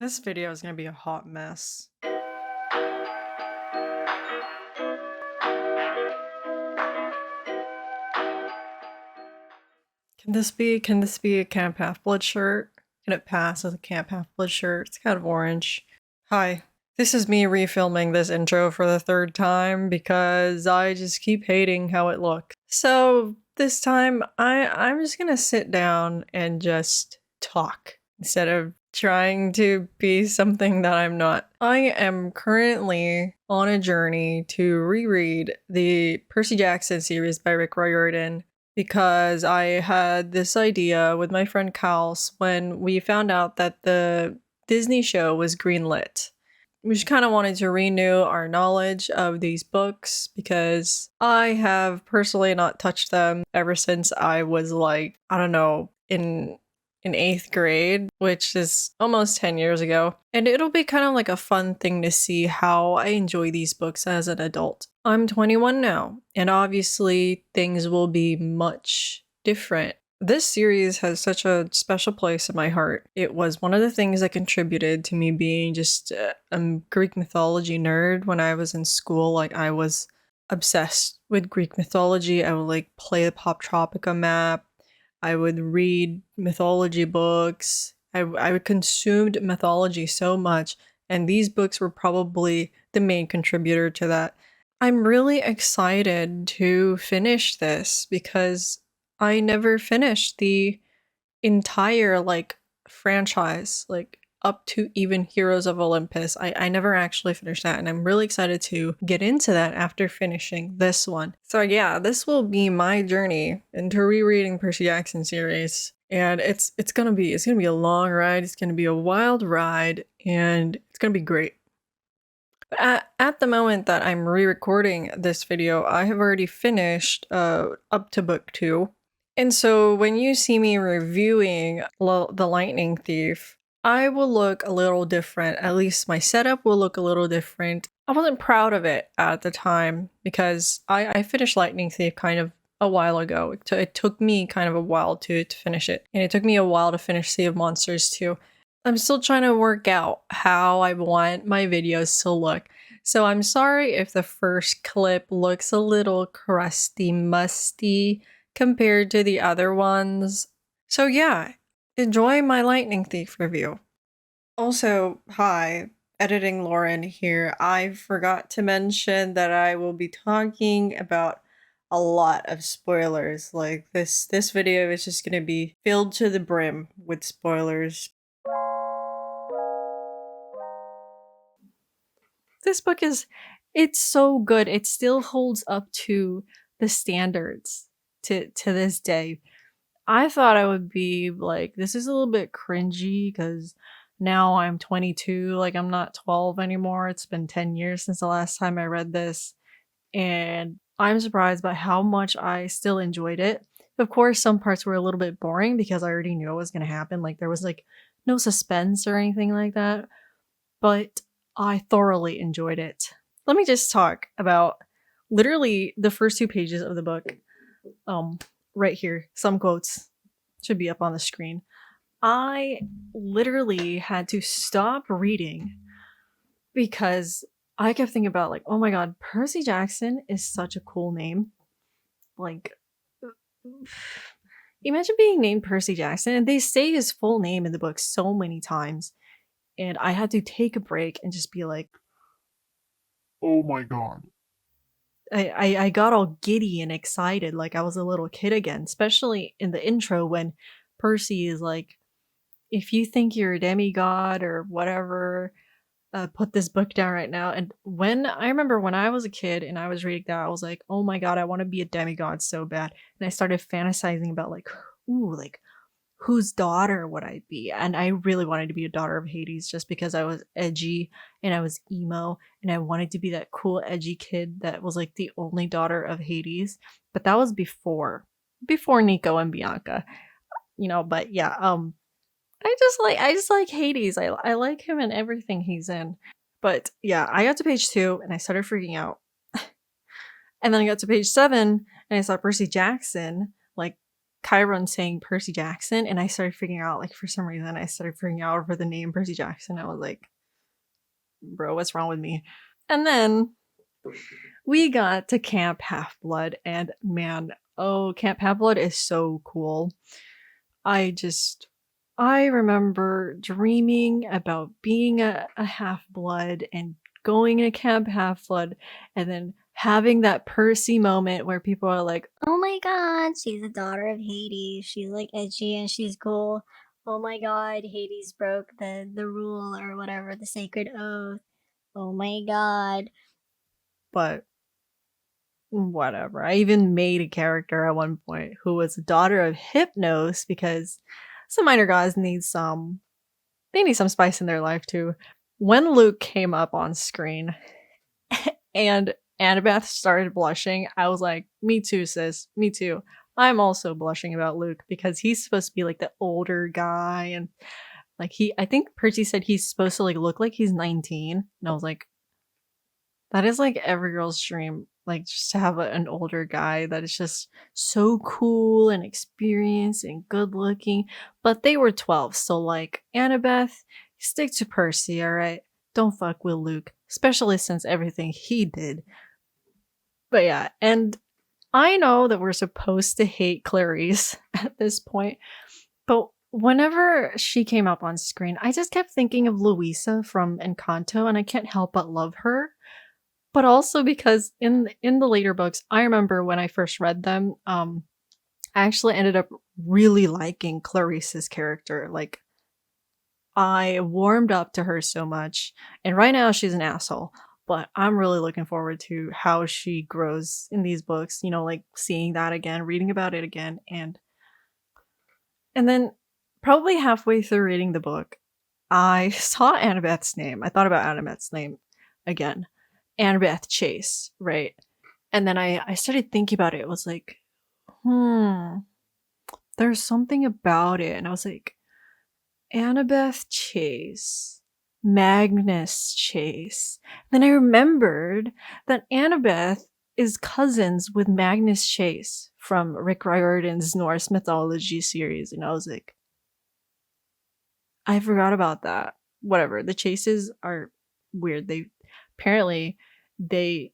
This video is gonna be a hot mess. Can this be a Camp Half-Blood shirt? Can it pass as a Camp Half-Blood shirt? It's kind of orange. Hi. This is me refilming this intro for the third time because I just keep hating how it looks. So this time I'm just gonna sit down and just talk instead of trying to be something that I'm not. I am currently on a journey to reread the Percy Jackson series by Rick Riordan because I had this idea with my friend Kals when we found out that the Disney show was greenlit. We just kind of wanted to renew our knowledge of these books because I have personally not touched them ever since I was like, I don't know, in 8th grade, which is almost 10 years ago. And it'll be kind of like a fun thing to see how I enjoy these books as an adult. I'm 21 now, and obviously things will be much different. This series has such a special place in my heart. It was one of the things that contributed to me being just a Greek mythology nerd when I was in school. Like, I was obsessed with Greek mythology. I would like play the Pop Tropica map. I would read mythology books. I consumed mythology so much, and these books were probably the main contributor to that. I'm really excited to finish this because I never finished the entire like franchise, like up to even Heroes of Olympus. I never actually finished that, and I'm really excited to get into that after finishing this one. So yeah, this will be my journey into rereading Percy Jackson series. And it's gonna be a long ride, it's gonna be a wild ride, and it's gonna be great. But at the moment that I'm re-recording this video, I have already finished up to book 2. And so when you see me reviewing The Lightning Thief, I will look a little different. At least my setup will look a little different. I wasn't proud of it at the time because I finished Lightning Thief kind of a while ago. It took me kind of a while to finish it. And it took me a while to finish Sea of Monsters too. I'm still trying to work out how I want my videos to look. So I'm sorry if the first clip looks a little crusty, musty compared to the other ones. So yeah, enjoy my Lightning Thief review. Also, hi, editing Lauren here. I forgot to mention that I will be talking about a lot of spoilers. Like this video is just gonna be filled to the brim with spoilers. This book it's so good. It still holds up to the standards to this day. I thought I would be like, this is a little bit cringy because now I'm 22, like I'm not 12 anymore. It's been 10 years since the last time I read this, and I'm surprised by how much I still enjoyed it. Of course, some parts were a little bit boring because I already knew what was going to happen. Like there was like no suspense or anything like that, but I thoroughly enjoyed it. Let me just talk about literally the first 2 pages of the book. Right here, some quotes should be up on the screen. I literally had to stop reading because I kept thinking about like, oh my god, Percy Jackson is such a cool name. Like, imagine being named Percy Jackson, and they say his full name in the book so many times. And I had to take a break and just be like, Oh my god. I got all giddy and excited like I was a little kid again, especially in the intro when Percy is like, if you think you're a demigod or whatever, put this book down right now. And when I remember when I was a kid and I was reading that, I was like, oh my god, I want to be a demigod so bad. And I started fantasizing about like, ooh, like whose daughter would I be? And I really wanted to be a daughter of Hades just because I was edgy and I was emo and I wanted to be that cool edgy kid that was like the only daughter of Hades. But that was before Nico and Bianca, you know. But yeah, I just like Hades. I like him and everything he's in. But yeah, I got to page 2 and I started freaking out. And then I got to page 7 and I saw Percy Jackson like Chiron saying Percy Jackson, and I started figuring out, like, for some reason, I started figuring out over the name Percy Jackson. I was like, bro, what's wrong with me? And then we got to Camp Half-Blood, and man, oh, Camp Half-Blood is so cool. I remember dreaming about being a half-blood and going to Camp Half-Blood and then having that Percy moment where people are like, Oh my god, she's the daughter of Hades. She's like edgy and she's cool. Oh my god, Hades broke the rule or whatever, the sacred oath. Oh my god. but whatever. I even made a character at one point who was the daughter of Hypnos because some minor gods need some spice in their life too. When Luke came up on screen and Annabeth started blushing, I was like, me too, sis. Me too. I'm also blushing about Luke because he's supposed to be like the older guy, and like I think Percy said he's supposed to like look like he's 19. And I was like, that is like every girl's dream, like just to have an older guy that is just so cool and experienced and good looking. But they were 12, so like Annabeth, stick to Percy, all right? Don't fuck with Luke, especially since everything he did. But yeah, and I know that we're supposed to hate Clarice at this point, but whenever she came up on screen, I just kept thinking of Louisa from Encanto, and I can't help but love her. But also because in the later books, I remember when I first read them, I actually ended up really liking Clarice's character. Like, I warmed up to her so much, and right now she's an asshole. But I'm really looking forward to how she grows in these books. You know, like seeing that again, reading about it again, and then probably halfway through reading the book, I saw Annabeth's name. I thought about Annabeth's name again. Annabeth Chase, right? And then I started thinking about it. It was like, there's something about it. And I was like, Annabeth Chase, Magnus Chase. Then I remembered that Annabeth is cousins with Magnus Chase from Rick Riordan's Norse mythology series. And I was like, I forgot about that. Whatever. The Chases are weird. Apparently they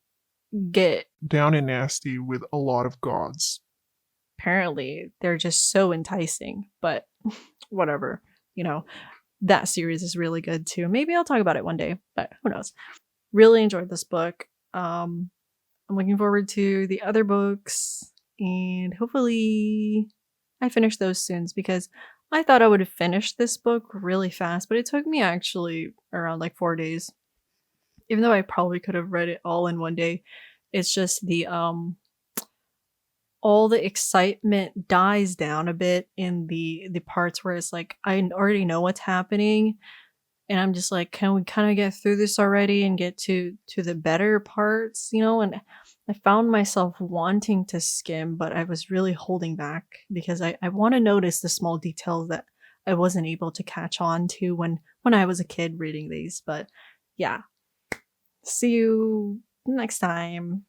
get Down and nasty with a lot of gods. apparently they're just so enticing, but whatever. You know, that series is really good too. Maybe I'll talk about it one day, but who knows. Really enjoyed this book. I'm looking forward to the other books, and hopefully I finish those soon because I thought I would have finished this book really fast, but it took me actually around like 4 days. Even though I probably could have read it all in one day. It's just the all the excitement dies down a bit in the parts where it's like I already know what's happening, and I'm just like, can we kind of get through this already and get to the better parts, you know? And I found myself wanting to skim, but I was really holding back because I want to notice the small details that I wasn't able to catch on to when I was a kid reading these. But yeah, see you next time.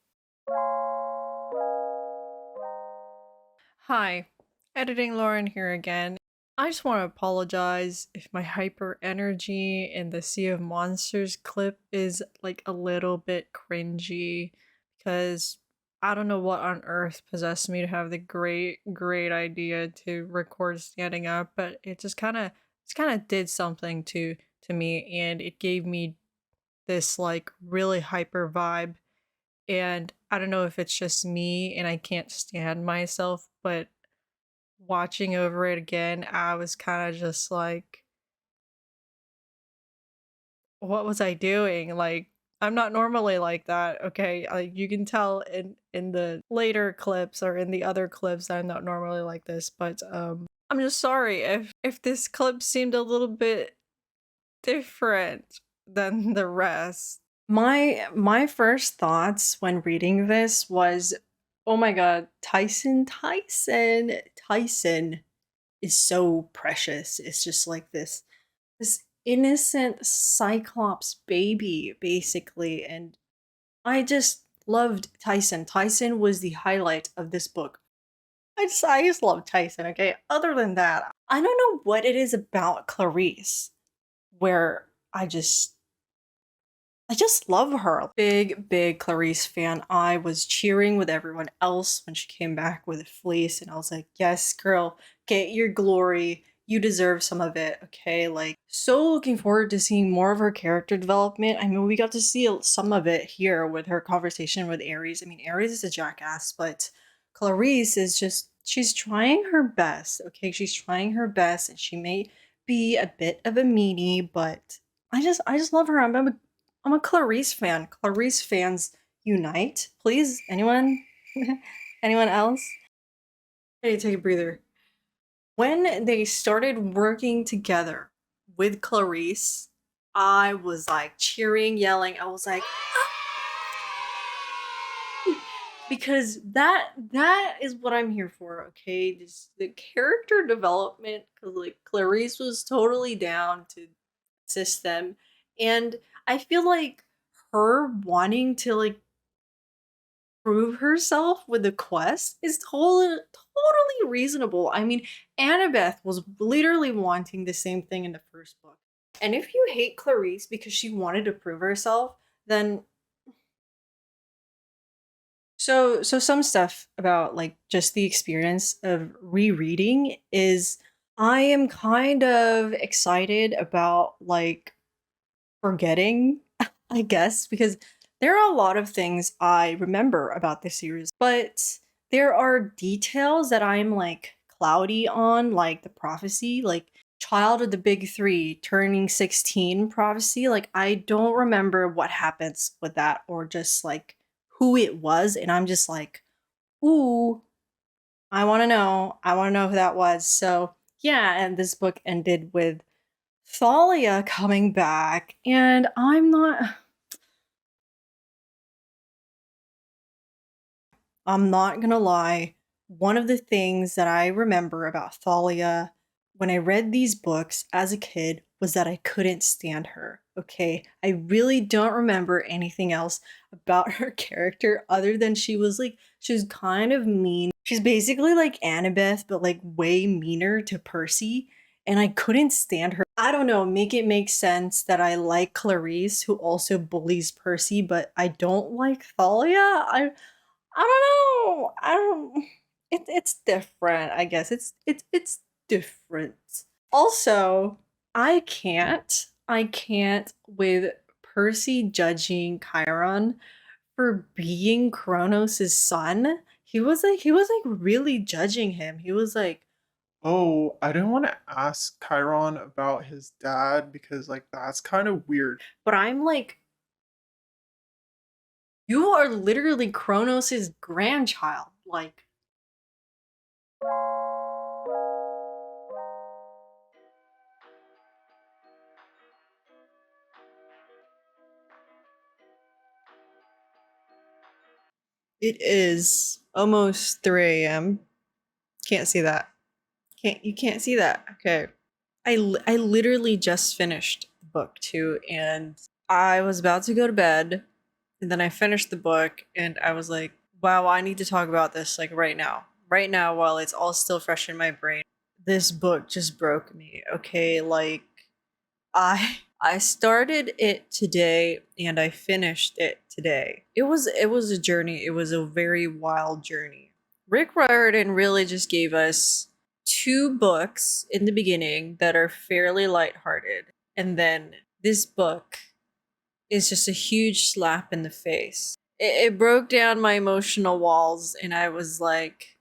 Hi, editing Lauren here again. I just want to apologize if my hyper energy in the Sea of Monsters clip is like a little bit cringy because I don't know what on earth possessed me to have the great idea to record standing up, but it just kind of did something to me, and it gave me this like really hyper vibe. And I don't know if it's just me and I can't stand myself, but watching over it again, I was kind of just like, what was I doing? Like, I'm not normally like that, okay? Like you can tell in the later clips or in the other clips that I'm not normally like this, but I'm just sorry if this clip seemed a little bit different than the rest. My first thoughts when reading this was, oh my god, Tyson is so precious. It's just like this innocent cyclops baby basically, and I just loved Tyson. Tyson was the highlight of this book I just love Tyson, okay? Other than that, I don't know what it is about Clarice where I just love her. Big Clarice fan. I was cheering with everyone else when she came back with a fleece, and I was like, yes, girl, get your glory. You deserve some of it, okay? Like, so looking forward to seeing more of her character development. I mean, we got to see some of it here with her conversation with Ares. I mean, Ares is a jackass, but Clarice is just, she's trying her best, okay? She's trying her best, and she may be a bit of a meanie, but I just love her. I'm a Clarice fan. Clarice fans unite, please. Anyone? Anyone else? I need to take a breather. When they started working together with Clarice, I was like cheering, yelling. I was like, because that is what I'm here for, okay? Just the character development, because like Clarice was totally down to assist them, and I feel like her wanting to like prove herself with the quest is totally reasonable. I mean, Annabeth was literally wanting the same thing in the first book. And if you hate Clarice because she wanted to prove herself, then so some stuff about like just the experience of rereading is I am kind of excited about like forgetting, I guess, because there are a lot of things I remember about this series, but there are details that I'm like cloudy on, like the prophecy, like Child of the Big Three turning 16 prophecy. Like, I don't remember what happens with that or just like who it was. And I'm just like, ooh, I want to know. I want to know who that was. So, yeah, and this book ended with Thalia coming back, and I'm not gonna lie, one of the things that I remember about Thalia when I read these books as a kid was that I couldn't stand her, okay? I really don't remember anything else about her character other than she was kind of mean. She's basically like Annabeth, but like way meaner to Percy, and I couldn't stand her. I don't know, make it make sense that I like Clarice, who also bullies Percy, but I don't like Thalia. I don't know. I don't. It's different. I guess it's different. Also, I can't with Percy judging Chiron for being Kronos' son. He was like really judging him. He was like, Oh, I didn't want to ask Chiron about his dad because, like, that's kind of weird. but I'm like, you are literally Kronos' grandchild. Like, it is almost 3 a.m. Can't see that. You can't see that. Okay. I literally just finished the book too, and I was about to go to bed, and then I finished the book, and I was like, wow, I need to talk about this like right now. Right now, while it's all still fresh in my brain. This book just broke me. Okay, like I started it today and I finished it today. It was a journey. It was a very wild journey. Rick Riordan really just gave us two books in the beginning that are fairly lighthearted. And then this book is just a huge slap in the face. It broke down my emotional walls, and I was like,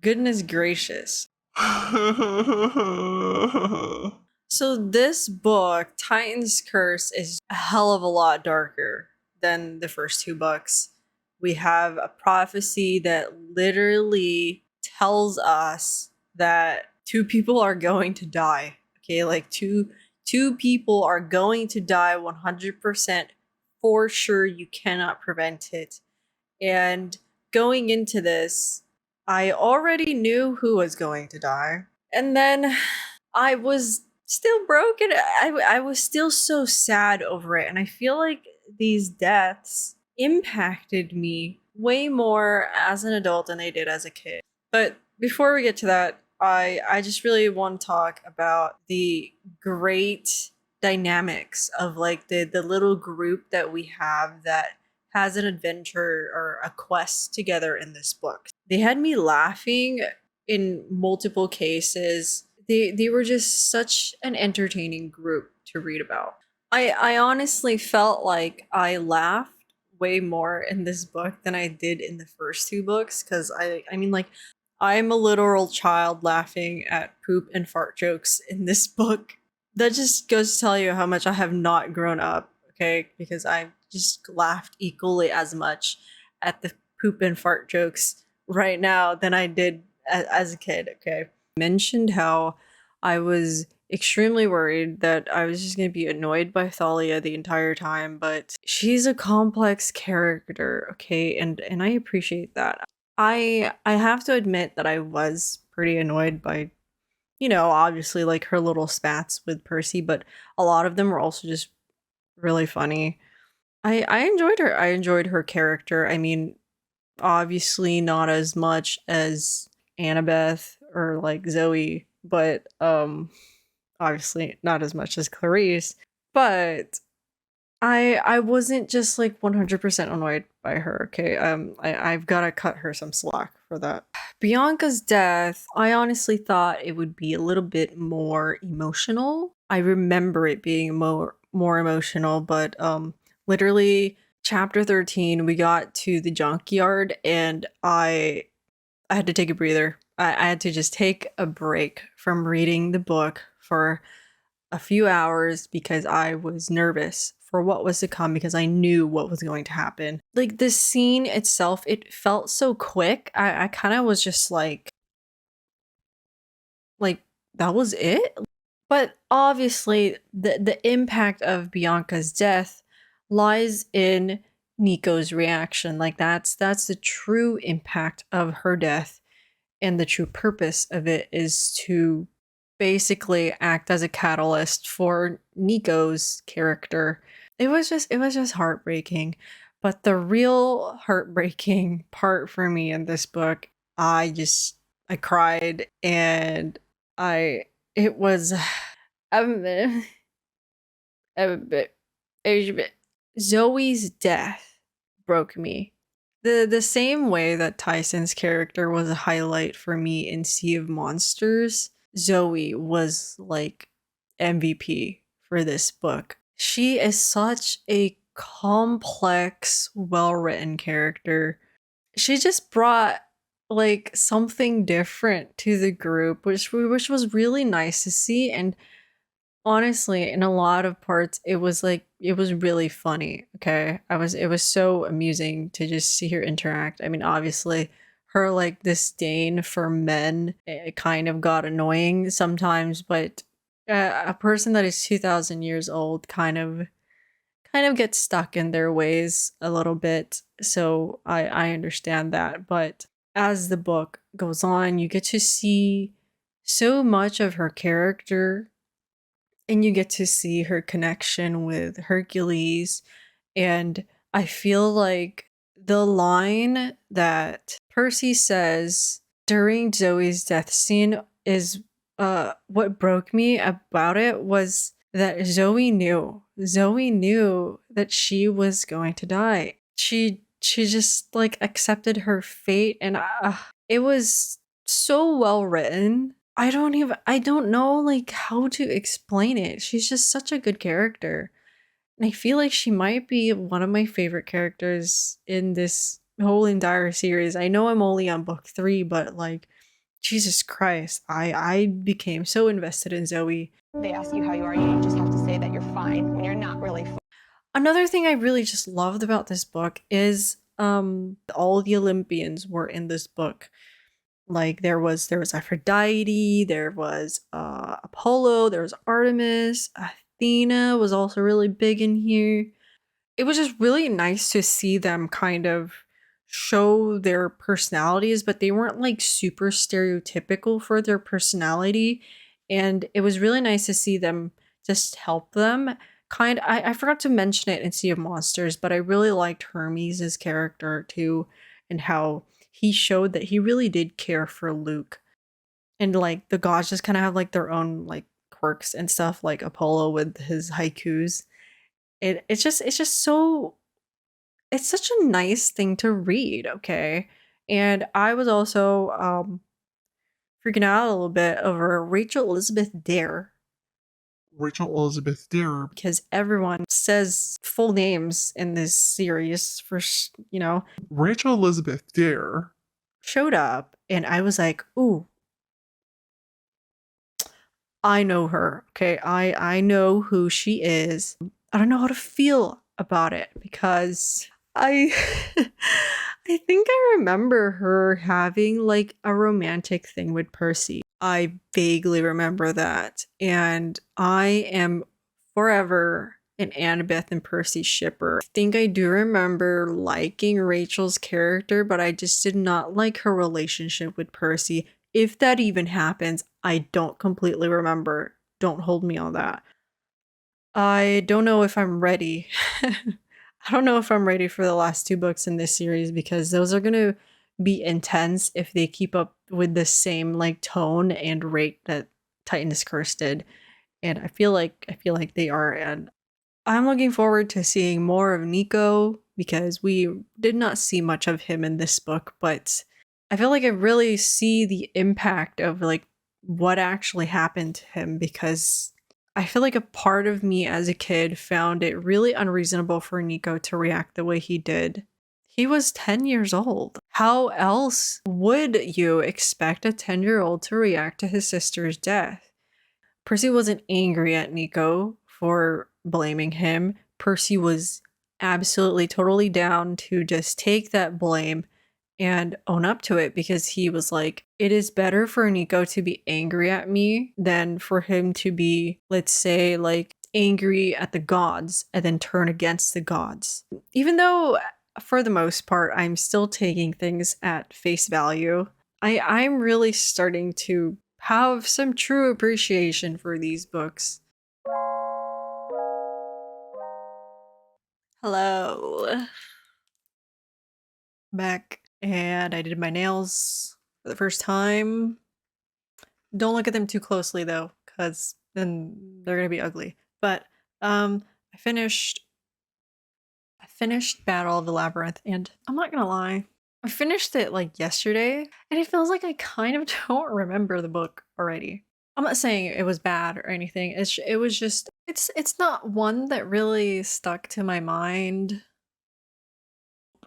goodness gracious. So this book, Titan's Curse, is a hell of a lot darker than the first two books. We have a prophecy that literally tells us that two people are going to die. Okay, like two people are going to die 100% for sure. You cannot prevent it. And going into this, I already knew who was going to die. And then I was still broken. I was still so sad over it. And I feel like these deaths impacted me way more as an adult than I did as a kid. But before we get to that, I just really want to talk about the great dynamics of like the little group that we have that has an adventure or a quest together in this book. They had me laughing in multiple cases. They were just such an entertaining group to read about. I honestly felt like I laughed way more in this book than I did in the first two books because I mean like I'm a literal child laughing at poop and fart jokes in this book. That just goes to tell you how much I have not grown up, okay? Because I just laughed equally as much at the poop and fart jokes right now than I did as a kid, okay? Mentioned how I was extremely worried that I was just going to be annoyed by Thalia the entire time, but she's a complex character, okay? And I appreciate that. I have to admit that I was pretty annoyed by, you know, obviously like her little spats with Percy, but a lot of them were also just really funny. I enjoyed her. I enjoyed her character. I mean, obviously not as much as Annabeth or like Zoe, but obviously not as much as Clarice, but I wasn't just like 100% annoyed by her, okay? I've got to cut her some slack for that. Bianca's death, I honestly thought it would be a little bit more emotional. I remember it being more emotional, but literally chapter 13 we got to the junkyard and I had to take a breather. I had to just take a break from reading the book for a few hours because I was nervous for what was to come because I knew what was going to happen. Like the scene itself, it felt so quick. I kind of was just like that was it. But obviously the impact of Bianca's death lies in Nico's reaction. Like that's the true impact of her death, and the true purpose of it is to basically act as a catalyst for Nico's character. It was just heartbreaking. But the real heartbreaking part for me in this book, I cried and I it was um, um, Zoe's death broke me. The same way that Tyson's character was a highlight for me in Sea of Monsters, Zoe was like MVP for this book. She is such a complex, well-written character. She just brought like something different to the group, which was really nice to see. And honestly, in a lot of parts, it was really funny. Okay, it was so amusing to just see her interact. I mean, obviously, her like disdain for men, it kind of got annoying sometimes, but a person that is 2,000 years old kind of gets stuck in their ways a little bit. So I understand that. But as the book goes on, you get to see so much of her character and you get to see her connection with Hercules. And I feel like the line that Percy says during Zoe's death scene is what broke me about it was that Zoe knew. Zoe knew that she was going to die. She just like accepted her fate, and it was so well written. I don't know like how to explain it. She's just such a good character. And I feel like she might be one of my favorite characters in this whole entire series. I know I'm only on book 3, but like Jesus Christ, I became so invested in Zoe. They ask you how you are, you just have to say that you're fine when you're not really fine. Another thing I really just loved about this book is all the Olympians were in this book. Like there was Aphrodite, there was Apollo, there was Artemis, Athena was also really big in here. It was just really nice to see them kind of show their personalities, but they weren't like super stereotypical for their personality. And it was really nice to see them just help them. I forgot to mention it in Sea of Monsters, but I really liked Hermes' character too. and how he showed that he really did care for Luke. And like the gods just kind of have like their own like quirks and stuff, like Apollo with his haikus. It's just so it's such a nice thing to read, okay? And I was also freaking out a little bit over Rachel Elizabeth Dare Rachel Elizabeth Dare. because everyone says full names in this series for Rachel Elizabeth Dare. showed up, and I was like, ooh, I know her. Okay, I know who she is. I don't know how to feel about it because I I think I remember her having like a romantic thing with Percy. I vaguely remember that. And I am forever an Annabeth and Percy shipper. I think I do remember liking Rachel's character, but I just did not like her relationship with Percy. If that even happens, I don't completely remember. Don't hold me on that. I don't know if I'm ready. I don't know if I'm ready for the last 2 books in this series because those are going to be intense if they keep up with the same like tone and rate that Titan's Curse did. And I feel like they are, and I'm looking forward to seeing more of Nico because we did not see much of him in this book, but I feel like I really see the impact of like what actually happened to him because I feel like a part of me as a kid found it really unreasonable for Nico to react the way he did. He was 10 years old. How else would you expect a 10-year-old to react to his sister's death? Percy wasn't angry at Nico for blaming him. Percy was absolutely totally down to just take that blame and own up to it because he was like, it is better for Nico to be angry at me than for him to be, let's say, like angry at the gods and then turn against the gods. Even though for the most part, I'm still taking things at face value, I'm really starting to have some true appreciation for these books. Hello. Back, and I did my nails for the first time. Don't look at them too closely though, because then they're gonna be ugly. But I finished Battle of the Labyrinth, and I'm not gonna lie, I finished it like yesterday, and it feels like I kind of don't remember the book already. I'm not saying it was bad or anything. It was just it's not one that really stuck to my mind.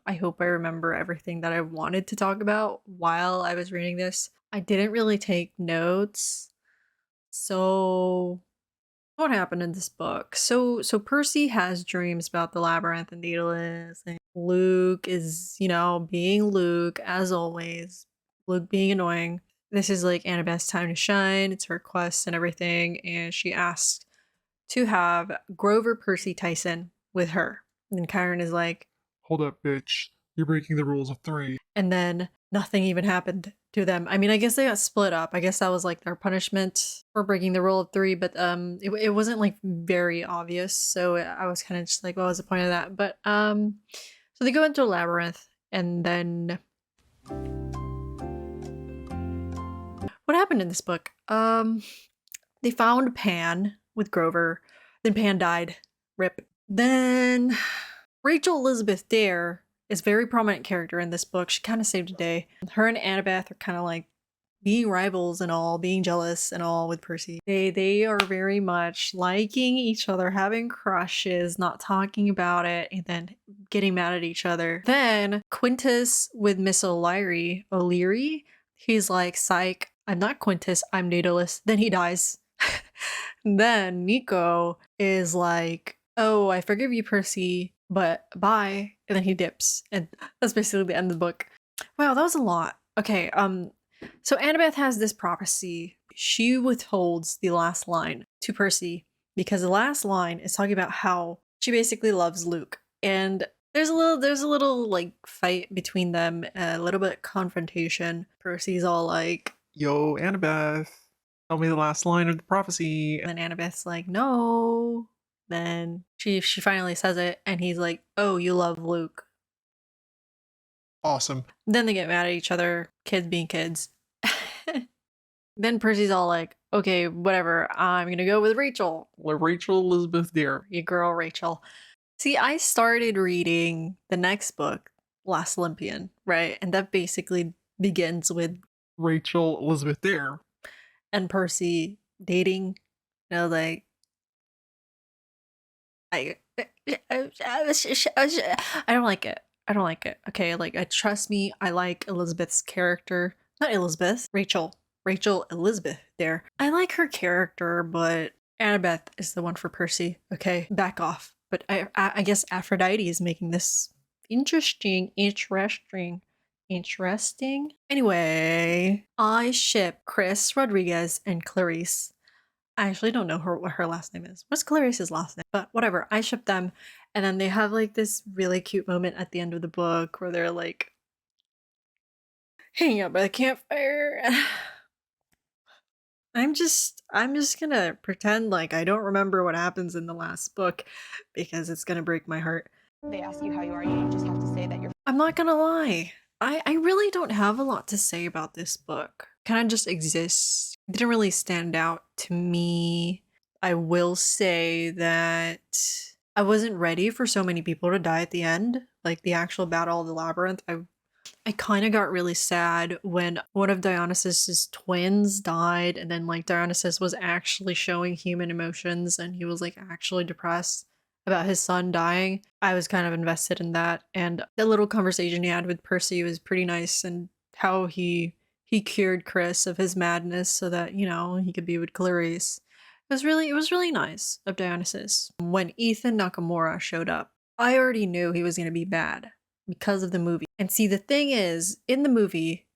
I hope I remember everything that I wanted to talk about while I was reading this. I didn't really take notes. So what happened in this book? So Percy has dreams about the labyrinth and Daedalus, and Luke is, being Luke as always. Luke being annoying. This is like Annabeth's time to shine. It's her quest and everything, and she asked to have Grover Percy Tyson with her. And then Chiron is like, Hold up, bitch. You're breaking the rules of 3. and then nothing even happened to them. I mean, I guess they got split up. I guess that was like their punishment for breaking the rule of 3, but it wasn't like very obvious. So I was kind of just like, what was the point of that? But so they go into a labyrinth, and then what happened in this book? They found Pan with Grover. Then Pan died. Rip. Then Rachel Elizabeth Dare is a very prominent character in this book. She kind of saved the day. Her and Annabeth are kind of like being rivals and all, being jealous and all with Percy. They are very much liking each other, having crushes, not talking about it, and then getting mad at each other. Then Quintus with Miss O'Leary, he's like, psych, I'm not Quintus, I'm Daedalus. Then he dies. Then Nico is like, oh, I forgive you, Percy, but bye. And then he dips. And that's basically the end of the book. Wow, that was a lot. Okay, so Annabeth has this prophecy. She withholds the last line to Percy because the last line is talking about how she basically loves Luke. And there's a little like fight between them, a little bit of confrontation. Percy's all like, Yo, Annabeth, tell me the last line of the prophecy. and then Annabeth's like, no. Then she finally says it, and he's like, oh, you love Luke. Awesome. Then they get mad at each other, kids being kids. Then Percy's all like, okay, whatever, I'm gonna go with Rachel. Rachel Elizabeth Dare. You girl, Rachel. See, I started reading the next book, Last Olympian, right? And that basically begins with Rachel Elizabeth Dare. and Percy dating. You know, like I don't like it. I don't like it. Okay, like trust me, I like Elizabeth's character. Not Elizabeth, Rachel. Rachel Elizabeth Dare. I like her character, but Annabeth is the one for Percy. Okay, back off. But I guess Aphrodite is making this interesting. Anyway, I ship Chris Rodriguez and Clarice. I actually don't know what her last name is. What's Clarice's last name? But whatever, I ship them. And then they have like this really cute moment at the end of the book where they're like hanging out by the campfire. I'm just gonna pretend like I don't remember what happens in the last book because it's gonna break my heart. They ask you how you are, you just have to say that you're I'm not gonna lie. I really don't have a lot to say about this book. Kind of just exists. It didn't really stand out to me. I will say that I wasn't ready for so many people to die at the end. Like the actual Battle of the Labyrinth. I kind of got really sad when one of Dionysus's twins died, and then like Dionysus was actually showing human emotions and he was like actually depressed about his son dying. I was kind of invested in that, and the little conversation he had with Percy was pretty nice, and how he cured Chris of his madness so that, you know, he could be with Clarice. It was really nice of Dionysus. When Ethan Nakamura showed up, I already knew he was going to be bad because of the movie. And see, the thing is, in the movie,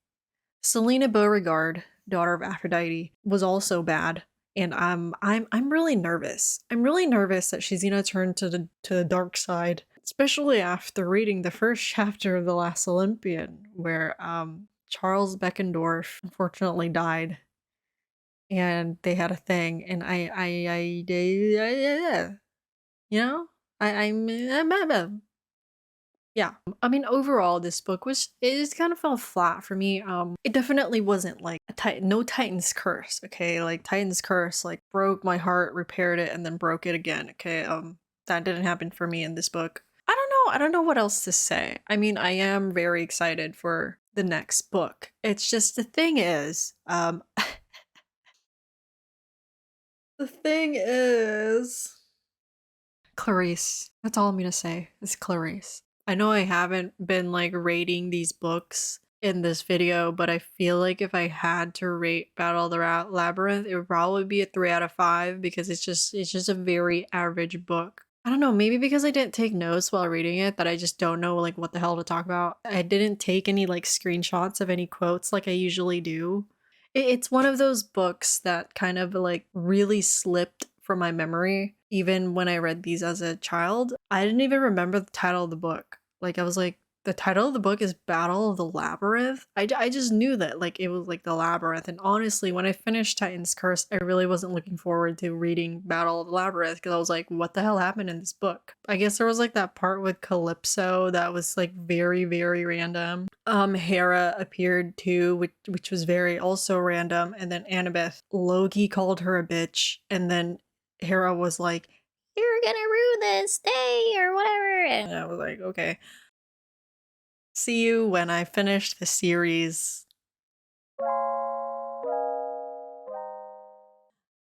Selena Beauregard, daughter of Aphrodite, was also bad. And I'm really nervous. I'm really nervous that she's gonna turn to the dark side, especially after reading the first chapter of The Last Olympian, where Charles Beckendorf unfortunately died, and they had a thing, and you know, I'm yeah. I mean, overall, this book it just kind of fell flat for me. It definitely wasn't like no Titan's Curse, okay? Like Titan's Curse, like broke my heart, repaired it, and then broke it again, okay? That didn't happen for me in this book. I don't know what else to say. I mean, I am very excited for the next book. It's just the thing is, the thing is, Clarice. That's all I'm gonna say. Is Clarice. I know I haven't been like rating these books in this video, but I feel like if I had to rate Battle of the Labyrinth, it would probably be a 3 out of 5 because it's just a very average book. I don't know, maybe because I didn't take notes while reading it that I just don't know like what the hell to talk about. I didn't take any like screenshots of any quotes like I usually do. It's one of those books that kind of like really slipped from my memory. Even when I read these as a child, I didn't even remember the title of the book. Like I was like, the title of the book is Battle of the Labyrinth. I just knew that like it was like the Labyrinth. And honestly, when I finished Titan's Curse, I really wasn't looking forward to reading Battle of the Labyrinth because I was like, what the hell happened in this book? I guess there was like that part with Calypso that was like very, very random. Hera appeared too, which was very also random. And then Annabeth, Loki called her a bitch, and then Hera was like, "You're gonna rue this, stay," or whatever. And I was like, okay. See you when I finish the series.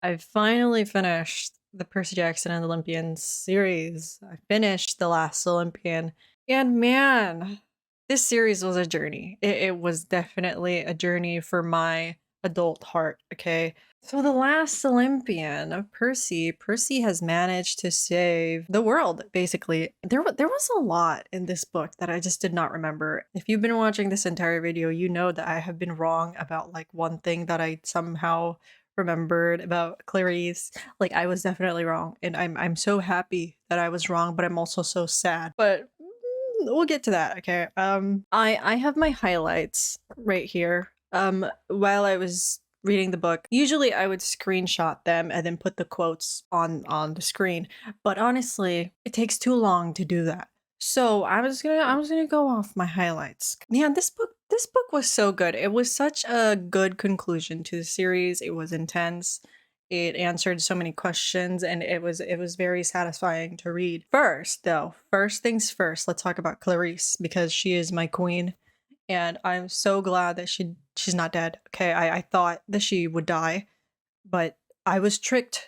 I've finally finished the Percy Jackson and Olympian series. I finished The Last Olympian. And man, this series was a journey. It was definitely a journey for my adult heart, okay? So The Last Olympian of Percy has managed to save the world, basically. There was a lot in this book that I just did not remember. If you've been watching this entire video, you know that I have been wrong about like one thing that I somehow remembered about Clarice. Like I was definitely wrong, and I'm so happy that I was wrong, but I'm also so sad. But we'll get to that, okay? I have my highlights right here. While I was reading the book, usually I would screenshot them and then put the quotes on the screen, but honestly, it takes too long to do that. So I was gonna go off my highlights. Man, this book was so good. It was such a good conclusion to the series. It was intense. It answered so many questions, and it was very satisfying to read. First, though, first things first, let's talk about Clarice because she is my queen, and I'm so glad that she's not dead. Okay, I thought that she would die, but I was tricked.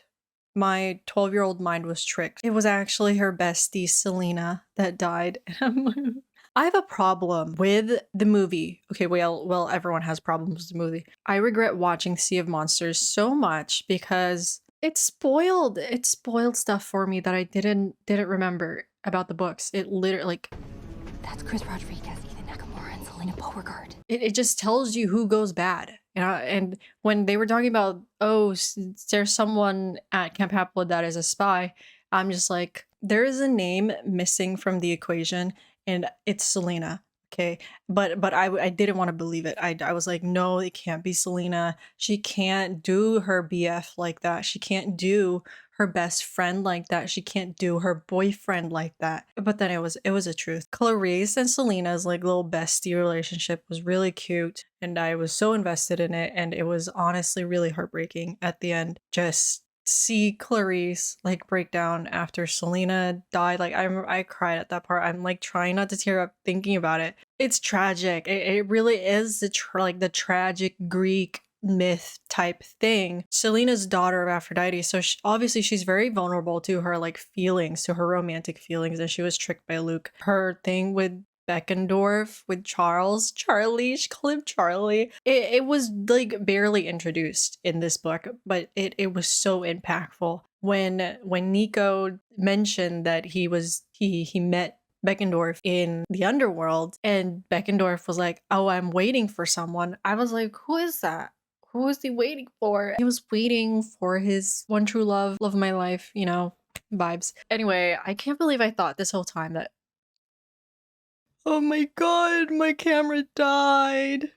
My 12-year-old mind was tricked. It was actually her bestie, Selena, that died. I have a problem with the movie. Okay, well, everyone has problems with the movie. I regret watching Sea of Monsters so much because it spoiled stuff for me that I didn't remember about the books. It literally like That's Chris Rodriguez, Ethan Nakamura, and Selena Beauregard. it just tells you who goes bad. You know, and when they were talking about, oh, there's someone at Camp Half Blood that is a spy, I'm just like, there is a name missing from the equation, and it's Selena. Okay, but I didn't want to believe it. I was like, no, it can't be Selena. She can't do her BF like that. She can't do her best friend like that. She can't do her boyfriend like that. But then it was a truth. Clarice and Selena's like little bestie relationship was really cute, and I was so invested in it, and it was honestly really heartbreaking at the end. Just see Clarice like break down after Selena died. Like I cried at that part. I'm like trying not to tear up thinking about it. It's tragic. It really is like the tragic Greek myth type thing. Selena's daughter of Aphrodite, so obviously she's very vulnerable to her like feelings, to her romantic feelings, and she was tricked by Luke. Her thing with Beckendorf with Charlie, she called him Charlie. It was like barely introduced in this book, but it was so impactful. When Nico mentioned that he met Beckendorf in the underworld, and Beckendorf was like, oh, I'm waiting for someone. I was like, who is that? Who is he waiting for? He was waiting for his one true love of my life, you know, vibes. Anyway, I can't believe I thought this whole time that, oh my god, my camera died.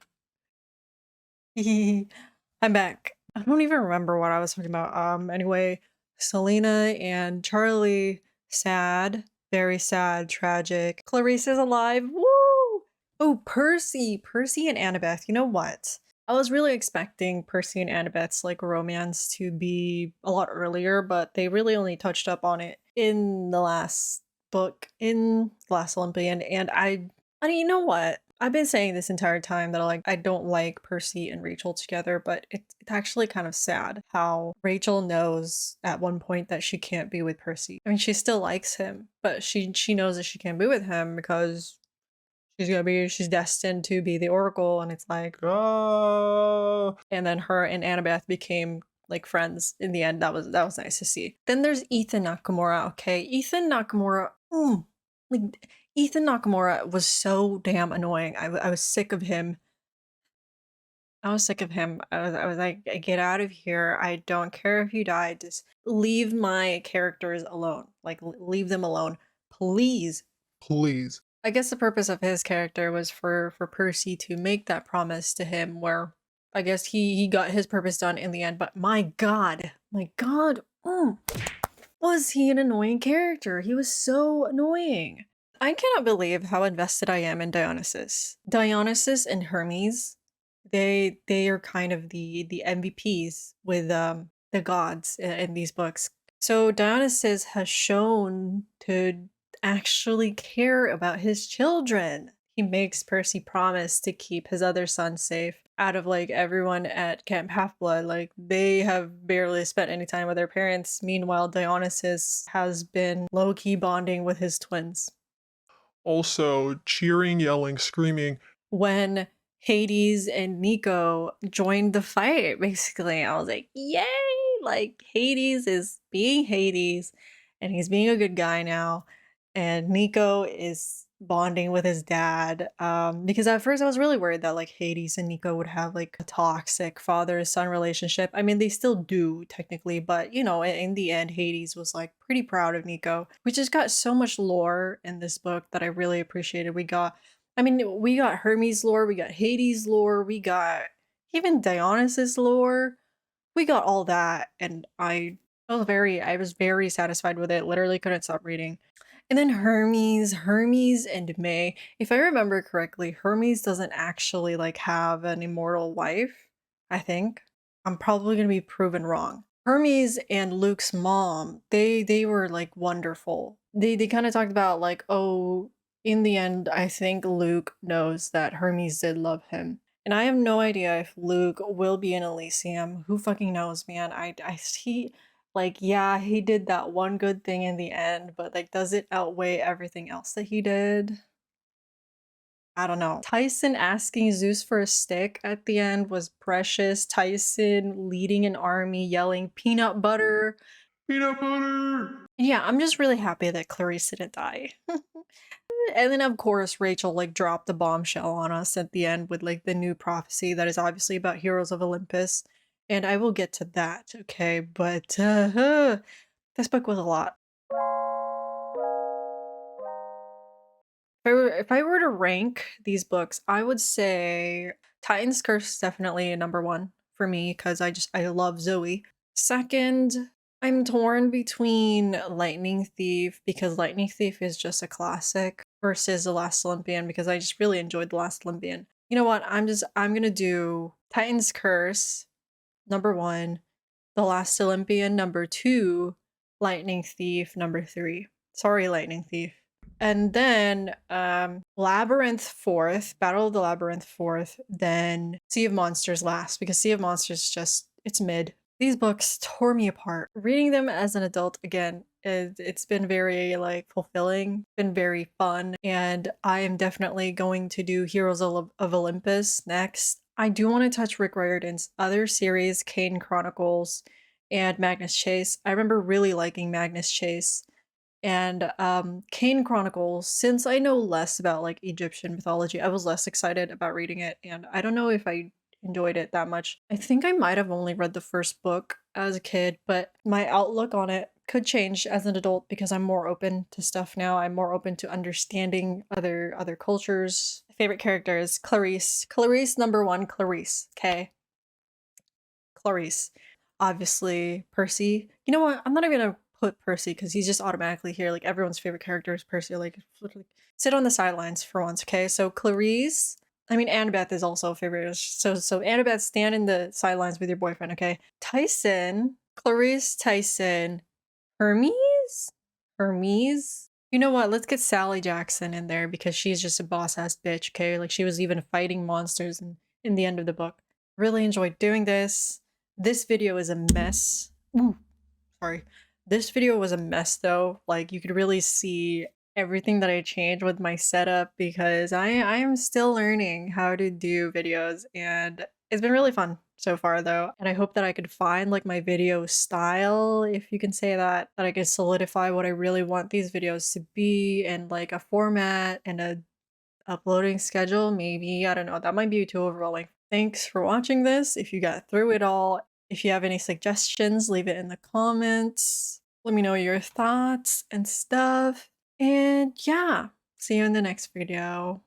I'm back. I don't even remember what I was talking about. Anyway, Selena and Charlie, sad, very sad, tragic. Clarice is alive. Woo! Oh, Percy and Annabeth. You know what? I was really expecting Percy and Annabeth's like romance to be a lot earlier, but they really only touched up on it in the last book, in The Last Olympian. And I mean, you know what? I've been saying this entire time that I don't like Percy and Rachel together, but it's actually kind of sad how Rachel knows at one point that she can't be with Percy. I mean, she still likes him, but she knows that she can't be with him because she's destined to be the Oracle, and it's like, oh. And then her and Annabeth became like friends in the end. That was nice to see. Then there's Ethan Nakamura. Okay, Ethan Nakamura. Like Ethan Nakamura was so damn annoying. I was sick of him. I was sick of him. I was like, get out of here. I don't care if you die. Just leave my characters alone. Like, leave them alone. Please. Please. I guess the purpose of his character was for Percy to make that promise to him where I guess he got his purpose done in the end. But my god, was he an annoying character? He was so annoying. I cannot believe how invested I am in Dionysus. Dionysus and Hermes, they are kind of the MVPs with the gods in these books. So Dionysus has shown to actually care about his children. He makes Percy promise to keep his other son safe. Out of like everyone at Camp Half-Blood, like they have barely spent any time with their parents. Meanwhile, Dionysus has been low-key bonding with his twins. Also, cheering, yelling, screaming. When Hades and Nico joined the fight, basically, I was like, yay! Like, Hades is being Hades, and he's being a good guy now. And Nico is bonding with his dad. Because at first I was really worried that like Hades and Nico would have like a toxic father-son relationship. I mean, they still do technically, but you know, in the end, Hades was like pretty proud of Nico. We just got so much lore in this book that I really appreciated. We got Hermes lore, we got Hades lore, we got even Dionysus lore. We got all that, and I was very satisfied with it. Literally couldn't stop reading. And then Hermes and May. If I remember correctly, Hermes doesn't actually like have an immortal wife, I think. I'm probably going to be proven wrong. Hermes and Luke's mom, they were like wonderful. They kind of talked about like, oh, in the end, I think Luke knows that Hermes did love him. And I have no idea if Luke will be in Elysium. Who fucking knows, man? He, like, yeah, he did that one good thing in the end, but like, does it outweigh everything else that he did? I don't know. Tyson asking Zeus for a stick at the end was precious. Tyson leading an army, yelling peanut butter. Peanut butter! Yeah, I'm just really happy that Clarice didn't die. And then of course Rachel like dropped the bombshell on us at the end with like the new prophecy that is obviously about heroes of Olympus. And I will get to that, okay? But this book was a lot. If I were to rank these books, I would say Titan's Curse is definitely a number one for me because I love Zoe. Second, I'm torn between Lightning Thief because Lightning Thief is just a classic versus The Last Olympian because I just really enjoyed The Last Olympian. You know what? I'm gonna do Titan's Curse number one, The Last Olympian number two, Lightning Thief number three. Sorry, Lightning Thief. And then Labyrinth fourth, Battle of the Labyrinth fourth, then Sea of Monsters last because Sea of Monsters just it's mid. These books tore me apart. Reading them as an adult again, it's been very like fulfilling, been very fun, and I am definitely going to do Heroes of Olympus next. I do want to touch Rick Riordan's other series, Kane Chronicles and Magnus Chase. I remember really liking Magnus Chase. And Kane Chronicles, since I know less about like Egyptian mythology, I was less excited about reading it, and I don't know if I enjoyed it that much. I think I might have only read the first book as a kid, but my outlook on it could change as an adult because I'm more open to stuff now. I'm more open to understanding other cultures. My favorite character is Clarice. Clarice number one, Clarice. Okay. Clarice. Obviously, Percy. You know what? I'm not even gonna put Percy because he's just automatically here. Like everyone's favorite character is Percy. Like sit on the sidelines for once, okay? So Clarice. I mean, Annabeth is also a favorite. So Annabeth, stand in the sidelines with your boyfriend, okay? Tyson, Clarice, Tyson, Hermes, Hermes. You know what? Let's get Sally Jackson in there because she's just a boss ass bitch, okay? Like she was even fighting monsters in the end of the book. Really enjoyed doing this. This video is a mess. Ooh, sorry. This video was a mess though. Like you could really see everything that I changed with my setup because I am still learning how to do videos and it's been really fun so far though. And I hope that I could find like my video style, if you can say that I could solidify what I really want these videos to be and like a format and a uploading schedule. Maybe, I don't know, that might be too overwhelming. Thanks for watching this. If you got through it all, if you have any suggestions, leave it in the comments. Let me know your thoughts and stuff. And yeah, see you in the next video.